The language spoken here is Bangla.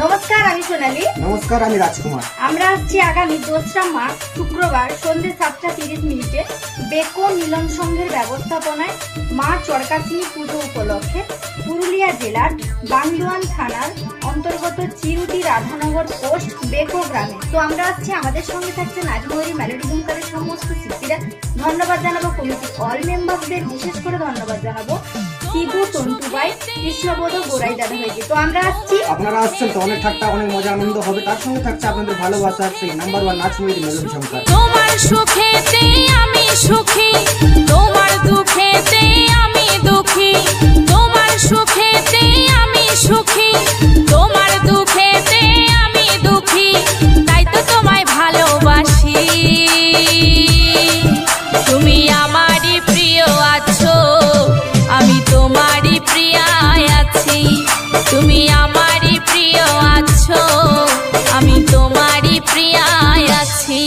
নমস্কার, আমি সোনালী। নমস্কার, আমি রাজকুমার। আমরা আছি আগামী 2রা মার্চ শুক্রবার সন্ধ্যে 7:30 বেকো মিলন সংঘের ব্যবস্থাপনায় মা চরকাচিনী পুজো উপলক্ষে পুরুলিয়া জেলার বান্দোয়ান থানার অন্তর্গত চিরুটি রাধানগর পোস্ট বেকো গ্রামে। তো আমরা আছি, আমাদের সঙ্গে থাকছে নাচময়ূরী মেলোডি ধুমকারের সমস্ত শিল্পীরা। ধন্যবাদ জানাবো কমিটি অল মেম্বারদের, বিশেষ করে ধন্যবাদ জানাবো শিবু টন্টু ভাই, কৃষ্ণবোধ গোড়াই দাদা ভাইকে। তো আমরা আসছি, আপনারা আসছেন তো অনেক ঠাট্টা, অনেক মজা আনন্দ হবে। তার সঙ্গে থাকছে আপনাদের ভালোবাসা, সেই নাম্বার 1 নাচময়ূরী মেলোডি ধুমকার। তোমার সুখেতে আমি সুখী, তোমার দুঃখেতে আমি দুঃখী, তোমার সুখেতে আমি সুখী, তোমার দুঃখেতে আমি দুঃখী, তাই তো তোমায় ভালোবাসি। তুমি আমারই প্রিয় আছো, আমি তোমারই প্রিয়া আছি। তুমি আমারই প্রিয় আছো, আমি তোমারই প্রিয়া আছি।